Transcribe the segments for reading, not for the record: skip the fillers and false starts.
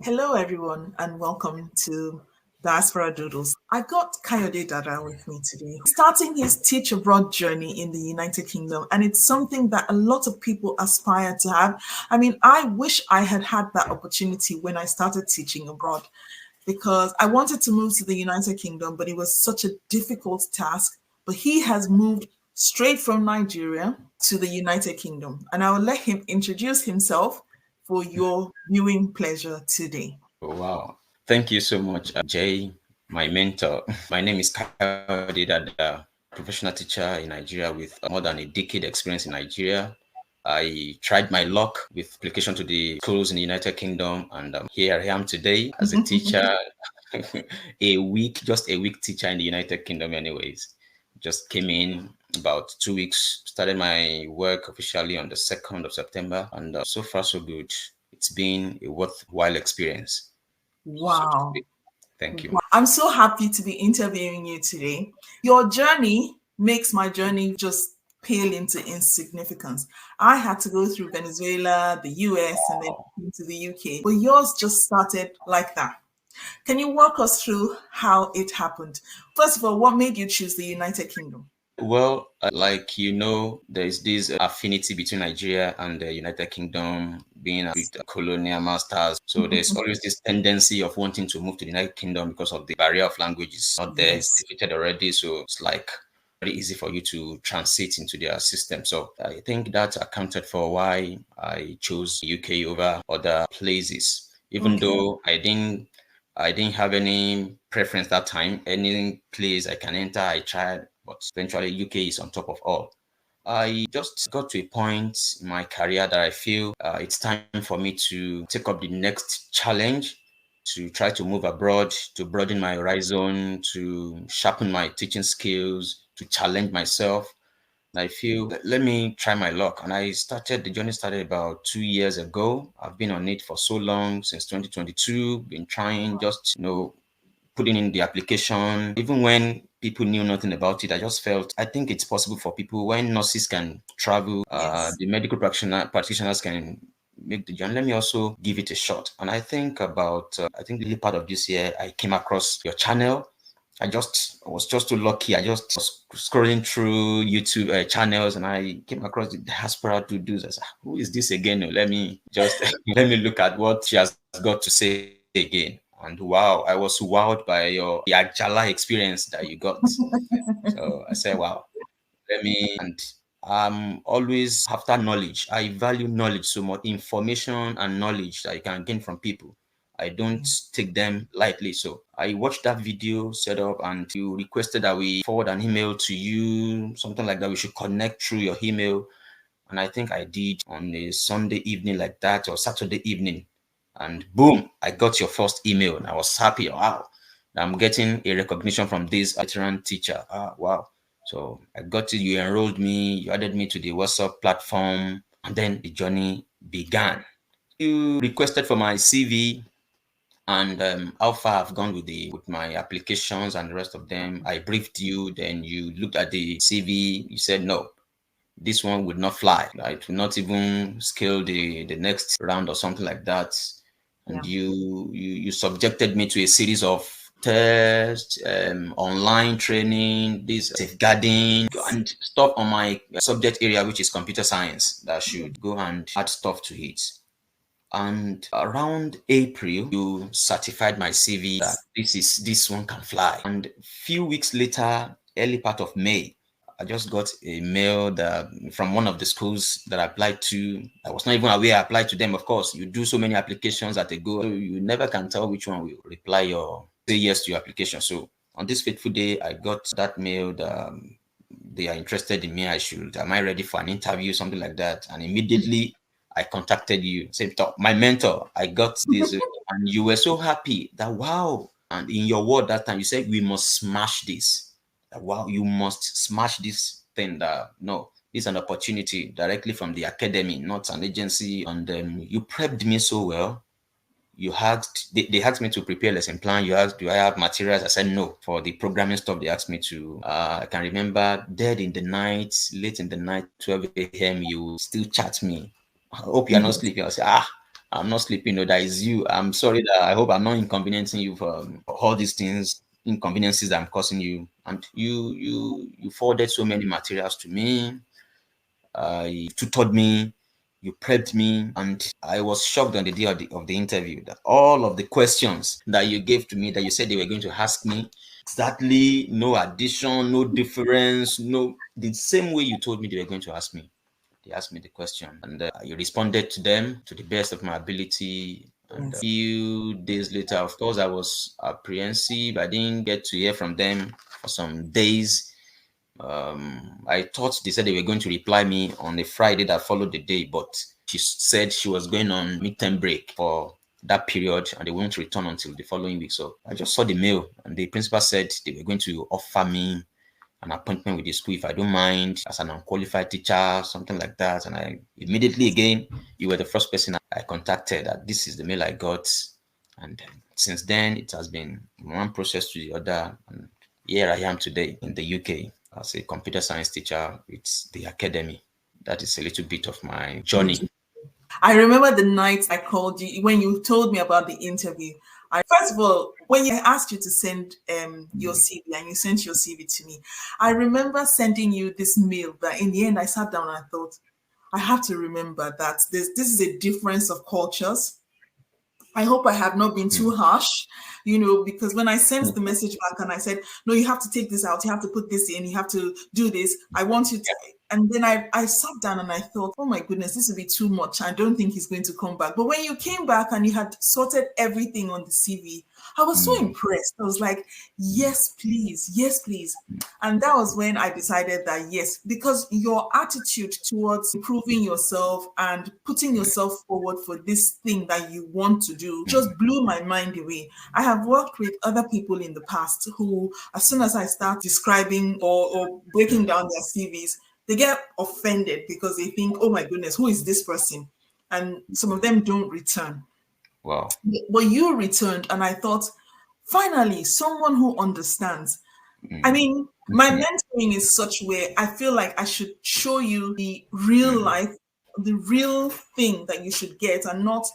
Hello, everyone, and welcome to Diaspora Doodles. I've got Kayode Dada with me today, starting his Teach Abroad journey in the United Kingdom, and it's something that a lot of people aspire to have. I mean, I wish I had had that opportunity when I started teaching abroad because I wanted to move to the United Kingdom, but it was such a difficult task. But he has moved straight from Nigeria to the United Kingdom, and I will let him introduce himself for your viewing pleasure today. Wow. Thank you so much, Jay, my mentor. My name is Kayode Dada, professional teacher in Nigeria with more than a decade experience in Nigeria. I tried my luck with application to the schools in the United Kingdom, and here I am today as a teacher, just a week teacher in the United Kingdom, anyways. Just came in about 2 weeks, started my work officially on the 2nd of September, and so far, so good. It's been a worthwhile experience, so to Wow. speak. Thank you. I'm so happy to be interviewing you today. Your journey makes my journey just pale into insignificance. I had to go through Venezuela, the US, and then into the UK, but yours just started like that. Can you walk us through how it happened? First of all, what made you choose the United Kingdom? Well, like there is this affinity between Nigeria and the United Kingdom being with colonial masters. So there's always this tendency of wanting to move to the United Kingdom because of the barrier of language is not there, it's Yes. defeated already. So it's like very easy for you to transit into their system. So I think that accounted for why I chose UK over other places, even Okay. though I didn't have any preference that time. Any place I can enter, I tried, but eventually UK is on top of all. I just got to a point in my career that I feel it's time for me to take up the next challenge, to try to move abroad, to broaden my horizon, to sharpen my teaching skills, to challenge myself. I feel let me try my luck. And the journey started about 2 years ago. I've been on it for so long, since 2022, been trying just, putting in the application. Even when people knew nothing about it, I just felt I think it's possible for people when nurses can travel, Yes. the medical practitioners can make the journey. Let me also give it a shot. And I think I think the early part of this year, I came across your channel. I was just too lucky. I just was scrolling through YouTube channels and I came across the diaspora to do this. Who is this again? No, let me just let me look at what she has got to say again. And wow, I was wowed by the Ajala experience that you got. So I said, wow, and I'm always after knowledge. I value knowledge so much, information and knowledge that you can gain from people. I don't take them lightly. So I watched that video set up and you requested that we forward an email to you, something like that. We should connect through your email. And I think I did on a Sunday evening like that or Saturday evening. And boom, I got your first email and I was happy. Wow, I'm getting a recognition from this veteran teacher. Wow. So I got it. You enrolled me, you added me to the WhatsApp platform, and then the journey began. You requested for my CV and how far I've gone with my applications and the rest of them. I briefed you, then you looked at the CV, you said no, this one would not fly. It will not even scale the next round or something like that. And Yeah. you subjected me to a series of tests, online training, this safeguarding and stuff on my subject area, which is computer science, that should go and add stuff to it. And around April, you certified my CV that this one can fly. And a few weeks later, early part of May, I just got a mail from one of the schools that I applied to. I was not even aware I applied to them. Of course, you do so many applications at a go, so you never can tell which one will reply or say yes to your application. So on this fateful day, I got that mail that they are interested in me. Am I ready for an interview, something like that? And immediately I contacted you. Said, my mentor, I got this, and you were so happy that wow. And in your word that time, you said we must smash this. Wow, you must smash this thing. That no, it's an opportunity directly from the academy, not an agency. And you prepped me so well. They asked me to prepare a lesson plan. You asked, do I have materials? I said no. For the programming stuff, they asked me to. I can remember dead in the night, late in the night, 12 a.m. You still chat me. I hope you're not sleeping. I say, I'm not sleeping. No, that is you. I'm sorry that I hope I'm not inconveniencing you for all these things, inconveniences that I'm causing you. And you forwarded so many materials to me. You tutored me, you prepped me, and I was shocked on the day of the interview that all of the questions that you gave to me, that you said they were going to ask me, exactly, no addition, no difference, no, the same way you told me they were going to ask me. They asked me the question, and you responded to them to the best of my ability. And a Yes. few days later, of course, I was apprehensive. I didn't get to hear from them for some days. I thought they said they were going to reply me on a Friday that followed the day, but she said she was going on midterm break for that period and they won't return until the following week. So I just saw the mail and the principal said they were going to offer me an appointment with the school if I don't mind as an unqualified teacher, something like that. And I immediately, again, you were the first person I contacted that this is the mail I got. And since then, it has been one process to the other. And here I am today in the UK as a computer science teacher with the academy. That is a little bit of my journey. I remember the night I called you when you told me about the interview. First of all, when I asked you to send your CV and you sent your CV to me, I remember sending you this mail. But in the end, I sat down and I thought, I have to remember that this is a difference of cultures. I hope I have not been too harsh, because when I sent the message back and I said, no, you have to take this out, you have to put this in, you have to do this, I want you to. And then I sat down and I thought, oh my goodness, this will be too much. I don't think he's going to come back. But when you came back and you had sorted everything on the CV, I was so impressed. I was like, yes, please. Yes, please. And that was when I decided that, yes, because your attitude towards improving yourself and putting yourself forward for this thing that you want to do just blew my mind away. I have worked with other people in the past who, as soon as I start describing or breaking down their CVs, they get offended because they think, oh my goodness, who is this person? And some of them don't return. Wow. But you returned, and I thought, finally, someone who understands. I mean, my mentoring is such where I feel like I should show you the real life, the real thing that you should get, and not,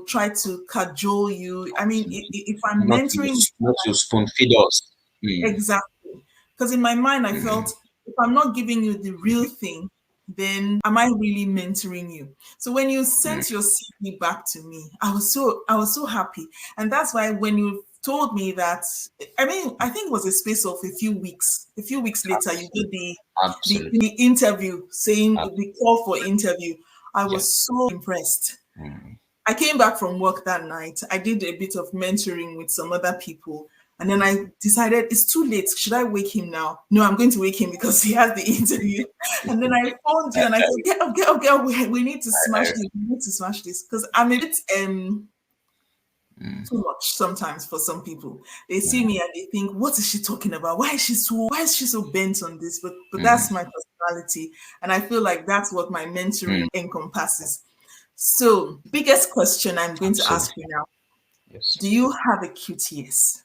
try to cajole you. I mean, if I'm mentoring, Not to spoon feed us. exactly. Because in my mind, I felt if I'm not giving you the real thing, then am I really mentoring you? So when you sent your CV back to me, I was so happy. And that's why when you told me that, I mean, I think it was a space of a few weeks. A few weeks later, you did Absolutely. the interview, saying Ab- the call for interview. I Yeah. was so impressed. I came back from work that night. I did a bit of mentoring with some other people. And then I decided it's too late. Should I wake him now? No, I'm going to wake him because he has the interview. And then I phoned you and I said, get up, get up. We need to smash this. We need to smash this. Because I'm a bit too much sometimes for some people. They see me and they think, what is she talking about? Why is she so bent on this? But that's my personality. And I feel like that's what my mentoring encompasses. So, biggest question I'm going to ask you Absolutely. now. Yes. Do you have a QTS?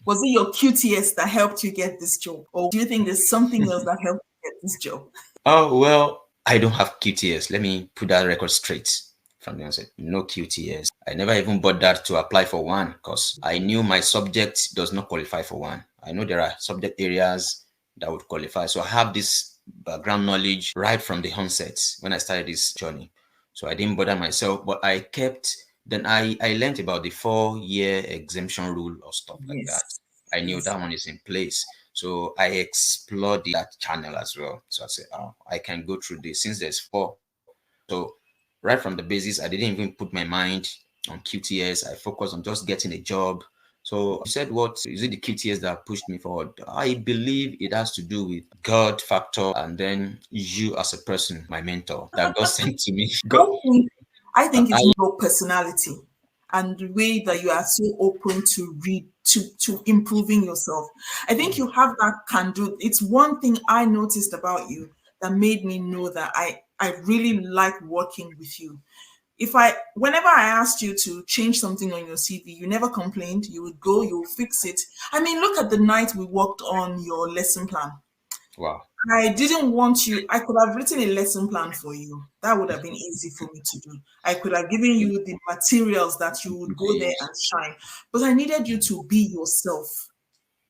Was it your QTS that helped you get this job? Or do you think there's something else that helped you get this job? Oh, well, I don't have QTS. Let me put that record straight from the onset. No QTS. I never even bothered to apply for one because I knew my subject does not qualify for one. I know there are subject areas that would qualify. So I have this background knowledge right from the onset when I started this journey. So I didn't bother myself, but I learned about the 4-year exemption rule or stuff like that. Yes. I knew Yes. that one is in place. So I explored that channel as well. So I said, oh, I can go through this since there's 4. So right from the basis, I didn't even put my mind on QTS. I focused on just getting a job. So you said, what is it the QTS that pushed me forward? I believe it has to do with God factor and then you as a person, my mentor that God sent to me. I God, think I think I it's your personality and the way that you are so open to read to improving yourself. I think you have that can do. It's one thing I noticed about you that made me know that I really like working with you. Whenever I asked you to change something on your CV, you never complained. You would go, you would fix it. I mean, look at the night we worked on your lesson plan. wow. I didn't want you. I could have written a lesson plan for you. That would have been easy for me to do. I could have given you the materials that you would go there and shine, but I needed you to be yourself.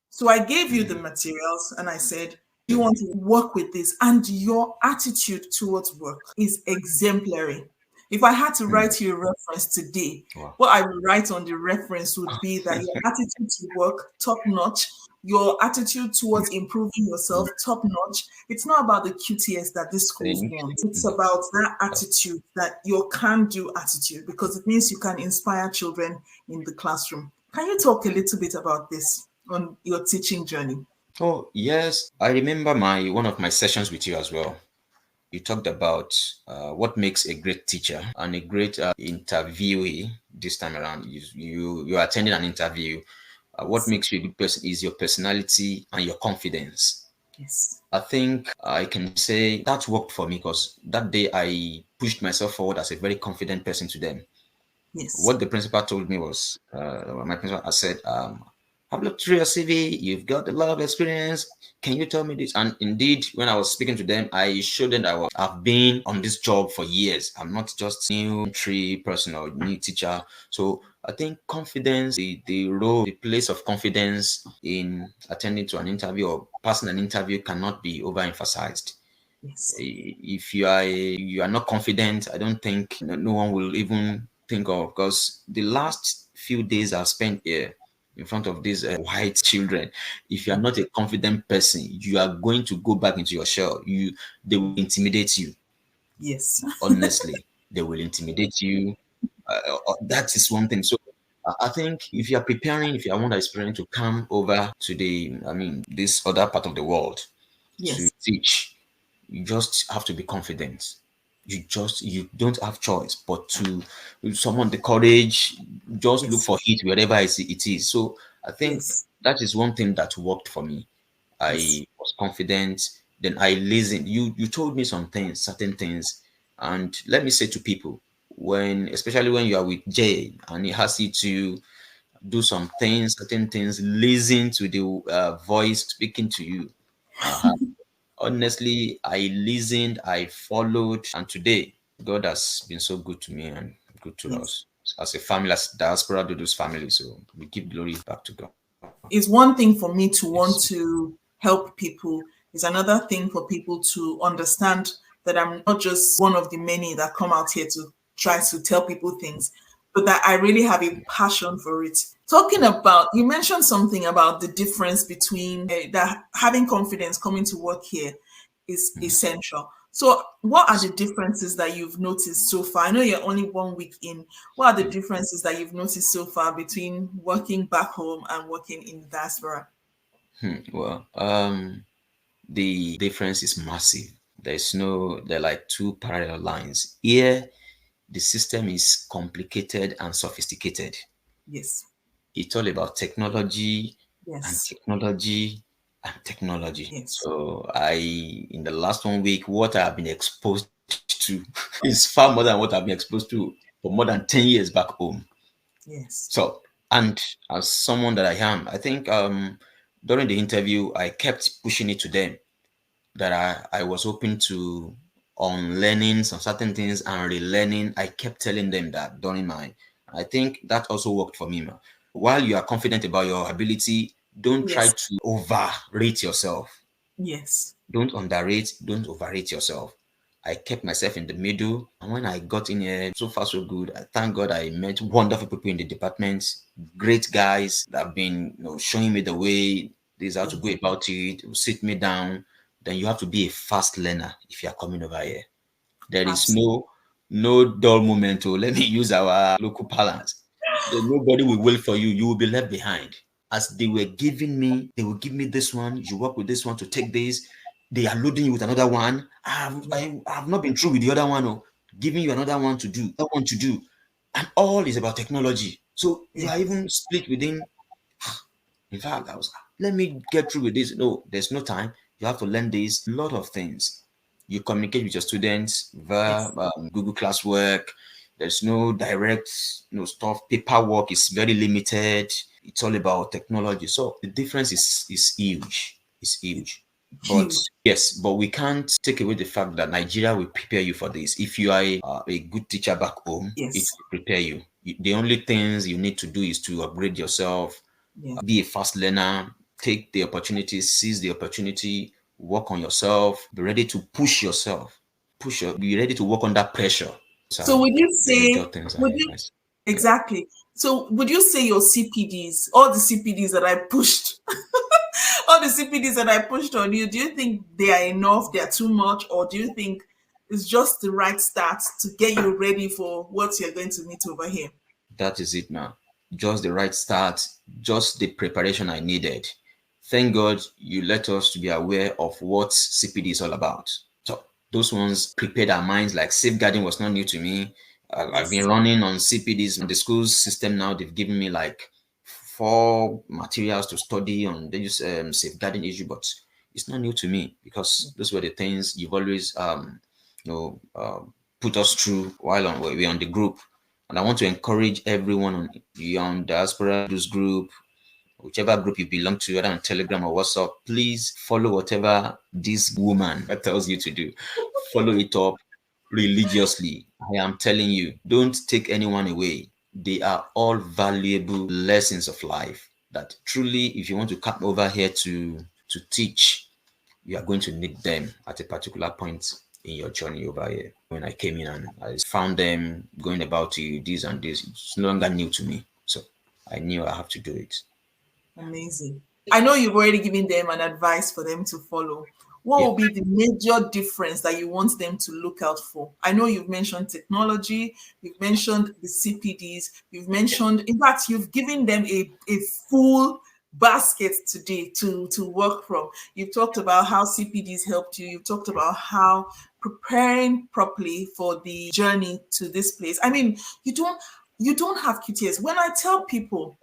So I gave you the materials and I said, you want to work with this, and your attitude towards work is exemplary. If I had to write you a reference today, Wow. what I would write on the reference would be that your attitude to work, top notch, your attitude towards improving yourself, top notch. It's not about the QTS that these schools Thank want. It's about that attitude, that your can do attitude, because it means you can inspire children in the classroom. Can you talk a little bit about this on your teaching journey? Oh, yes. I remember my one of my sessions with you as well. You talked about what makes a great teacher and a great interviewee this time around. You're attending an interview. What Yes. makes you a good person is your personality and your confidence. Yes. I think I can say that worked for me because that day I pushed myself forward as a very confident person to them. Yes. What the principal told me was, my principal I said, I've looked through your CV, you've got a lot of experience. Can you tell me this? And indeed, when I was speaking to them, I showed them that I've been on this job for years. I'm not just new entry person or new teacher. So I think confidence, the role, the place of confidence in attending to an interview or passing an interview cannot be overemphasized. Yes. If you are not confident, I don't think no one will even think of, because the last few days I've spent here in front of these white children, if you are not a confident person, you are going to go back into your shell. They will intimidate you. Yes. Honestly, they will intimidate you. That is one thing. So I think if you are preparing, if you are one that is preparing to come over to this other part of the world to Yes. teach, you just have to be confident. You don't have choice but to summon the courage, just look Yes. for it wherever it is. So I think Yes. that is one thing that worked for me. Yes. I was confident, then I listened. You told me some things, certain things, and let me say to people, when especially when you are with Jay and he has you to do some things, certain things, listen to the voice speaking to you. Uh, Honestly, I listened, I followed, and today God has been so good to me and good to Yes. us as a family, as diaspora Dudu's family. So we give glory back to God. It's one thing for me to want Yes. to help people. It's another thing for people to understand that I'm not just one of the many that come out here to try to tell people things, but that I really have a passion for it. Talking about, you mentioned something about the difference between that having confidence coming to work here is essential. So, what are the differences that you've noticed so far? I know you're only 1 week in. What are the differences that you've noticed so far between working back home and working in the diaspora? Well, the difference is massive. There are like two parallel lines. Here, the system is complicated and sophisticated. Yes, It's all about technology and yes, technology and technology. yes, So in the last 1 week, what I've been exposed to is far more than what I've been exposed to for more than 10 years back home. yes, So, and as someone that I am, I think during the interview, I kept pushing it to them that I was open to unlearning some certain things and relearning. I kept telling them that during I think that also worked for me. While you are confident about your ability, don't try yes, to overrate yourself. yes, Don't underrate, don't overrate yourself. I kept myself in the middle. And when I got in here, so far so good. I thank God I met wonderful people in the department, great guys that have been showing me the way, this is how to yes, go about it, will sit me down. Then you have to be a fast learner if you are coming over here. There is absolutely, no dull moment. Oh, let me use our local parlance. Nobody will wait for you. You will be left behind. As they were giving me, they will give me this one. You work with this one to take this. They are loading you with another one. I have not been through with the other one. Oh, giving you another one to do, that one to do, and all is about technology. So you yes, are even split within. In fact, I was, let me get through with this. No, there's no time. You have to learn this. A lot of things. You communicate with your students via yes, Google Classwork. There's no direct, stuff. Paperwork is very limited. It's all about technology. So the difference is huge. It's huge. But Huge. yes, but we can't take away the fact that Nigeria will prepare you for this. If you are a good teacher back home, it Yes. will prepare you. The only things you need to do is to upgrade yourself, Yeah. be a fast learner, take the opportunity, seize the opportunity, work on yourself, be ready to push yourself, be ready to work under pressure. Those So are would you the major say, things would I you, must. Yeah. exactly. So would you say your CPDs, all the CPDs that I pushed, all the CPDs that I pushed on you, do you think they are enough? They are too much? Or do you think it's just the right start to get you ready for what you're going to meet over here? That is it now. Just the right start, just the preparation I needed. Thank God you let us to be aware of what CPD is all about. So those ones prepared our minds, like safeguarding was not new to me. I've been Yes. running on CPDs on the school system now. They've given me like 4 materials to study on. They use safeguarding issue, but it's not new to me because those were the things you've always you know put us through while we're on the group. And I want to encourage everyone on diaspora this group, whichever group you belong to, whether on Telegram or WhatsApp, please follow whatever this woman tells you to do. Follow it up religiously. I am telling you, don't take anyone away. They are all valuable lessons of life that truly, if you want to come over here to teach, you are going to need them at a particular point in your journey over here. When I came in and I found them going about this and this, it's no longer new to me. So I knew I have to do it. Amazing. I know you've already given them an advice for them to follow. What Yeah. will be the major difference that you want them to look out for? I know you've mentioned technology, you've mentioned the CPDs, you've mentioned, in fact, you've given them a full basket today to work from. You've talked about how CPDs helped you, you've talked about how preparing properly for the journey to this place. I mean, you don't have QTS. When I tell people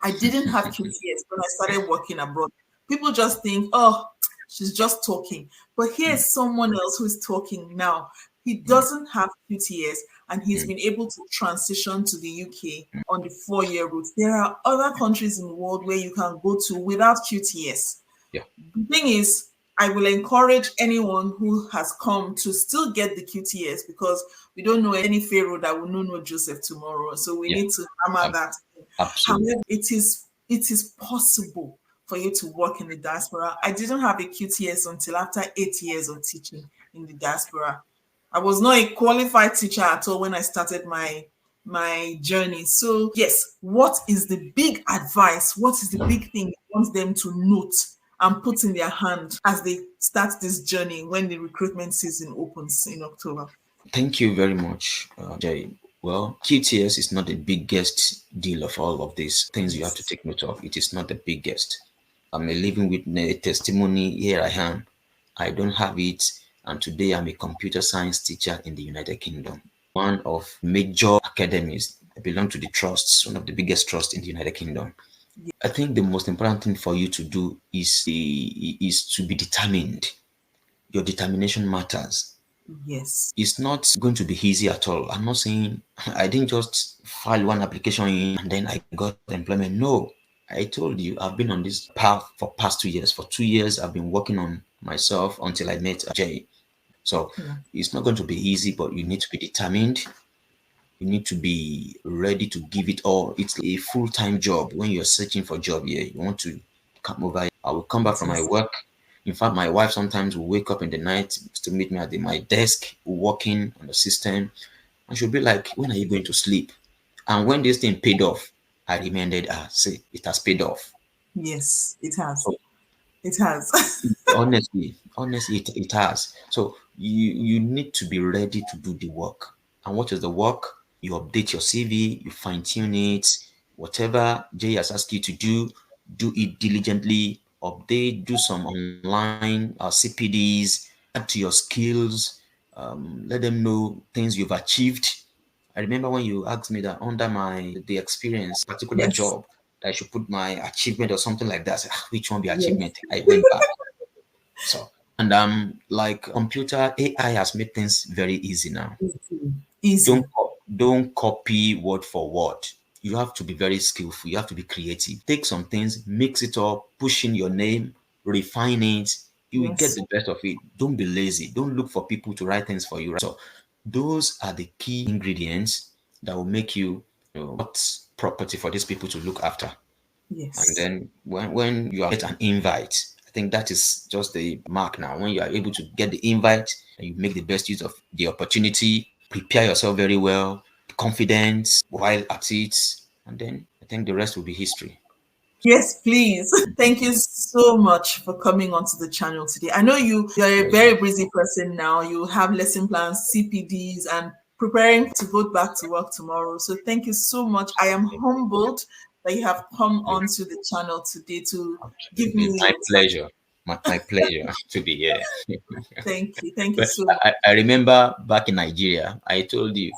I didn't have QTS when I started working abroad. People just think, oh, she's just talking. But Mm, here's someone else who's talking now. He mm, doesn't have QTS and he's mm, been able to transition to the UK on the 4 year route. There are other countries in the world where you can go to without QTS. yeah, The thing is, I will encourage anyone who has come to still get the QTS because we don't know any Pharaoh that will know no Joseph tomorrow. So we yeah, need to hammer ab- that. absolutely. However, it is possible for you to work in the diaspora. I didn't have a QTS until after 8 years of teaching in the diaspora. I was not a qualified teacher at all when I started my journey. So yes, what is the big advice? What is the big thing you want them to note and put in their hand as they start this journey when the recruitment season opens in October? Thank you very much, Jay. Well, QTS is not the biggest deal of all of these things you have to Yes. take note of. It is not the biggest. I'm a living witness, a testimony. Here I am. I don't have it. And today I'm a computer science teacher in the United Kingdom. One of major academies. I belong to the trusts, one of the biggest trusts in the United Kingdom. I think the most important thing for you to do is to be determined. Your determination matters. Yes. It's not going to be easy at all. I'm not saying I didn't just file one application in and then I got employment. No, I told you I've been on this path for past 2 years. For 2 years, I've been working on myself until I met Jay. So Yeah. it's not going to be easy, but you need to be determined. You need to be ready to give it all. It's a full-time job. When you're searching for a job here, you want to come over. I will come back It from my is. work. In fact, my wife sometimes will wake up in the night to meet me at my desk, working on the system. And she'll be like, when are you going to sleep? And when this thing paid off, I reminded her, see, it has paid off. Yes, it has. So It has. honestly, it has. So you need to be ready to do the work. And what is the work? You update your CV, you fine tune it, whatever Jay has asked you to do it diligently. Update, do some online CPDs, add to your skills. Let them know things you've achieved. I remember when you asked me that under the experience, particular Yes. job, that I should put my achievement or something like that. I said, "Ah, which one be Yes. achievement?" I went back. So, and like computer AI has made things very easy now. Easy. Easy. Don't copy word for word. You have to be very skillful. You have to be creative. Take some things, mix it up, push in your name, refine it, You will get Yes. the best of it. Don't be lazy. Don't look for people to write things for you. So those are the key ingredients that will make you, what property for these people to look after. And Yes. then when you get an invite, I think that is just the mark now. When you are able to get the invite and you make the best use of the opportunity, prepare yourself very well, confidence while at it, and then I think the rest will be history. Yes, please. Thank you so much for coming onto the channel today. I know you're a Pleasure. very busy person now. You have lesson plans, CPDs, and preparing to go back to work tomorrow. So thank you so much. I am humbled that you have come onto the channel today to give me My your time. pleasure. My pleasure to be here. Thank you. Thank you But so much. I remember back in Nigeria, I told you,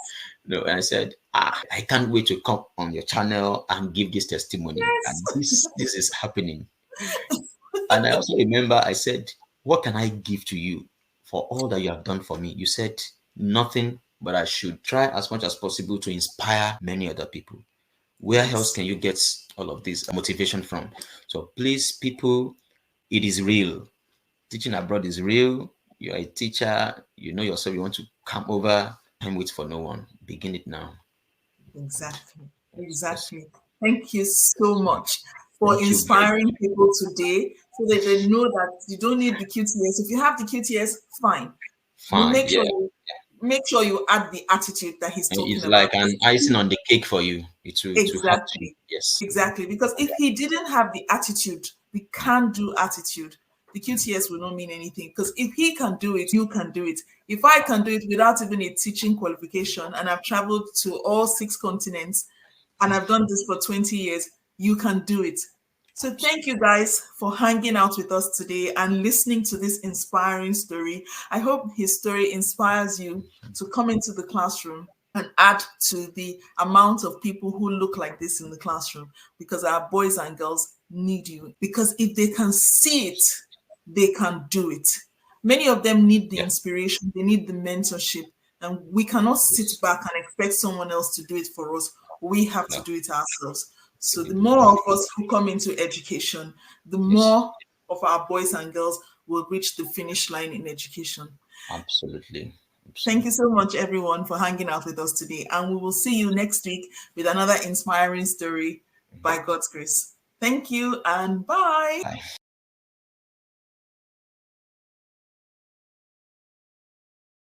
and I said, I can't wait to come on your channel and give this testimony. And Yes. this is happening. And I also remember I said, what can I give to you for all that you have done for me? You said nothing, but I should try as much as possible to inspire many other people. Where else Yes. can you get all of this motivation from? So please, people, it is real. Teaching abroad is real. You're a teacher, you know yourself, you want to come over, and wait for no one. Begin it now. Exactly. Yes, yes. Exactly. Thank you so So, much for thank you very inspiring people today so that they know that you don't need the QTS. If you have the QTS, fine. You fine. Yeah. make sure you add the attitude that he's And talking it's about. like an icing on the cake for you. It will have to. Exactly. Yes. Exactly. Because if he didn't have the attitude, we can't do attitude. The QTS will not mean anything. Because if he can do it, you can do it. If I can do it without even a teaching qualification, and I've traveled to all 6 continents, and I've done this for 20 years, you can do it. So thank you guys for hanging out with us today and listening to this inspiring story. I hope his story inspires you to come into the classroom and add to the amount of people who look like this in the classroom, because our boys and girls need you. Because if they can see it, they can do it. Many of them need the Yeah. inspiration, they need the mentorship, and we cannot sit Yes. back and expect someone else to do it for us. We have to No. do it ourselves. So the Really. more of us who come into education, the Yes. more of our boys and girls will reach the finish line in education. Absolutely. Thank Absolutely. you so much, everyone, for hanging out with us today. And we will see you next week with another inspiring story by God's grace. Thank you and bye. Bye.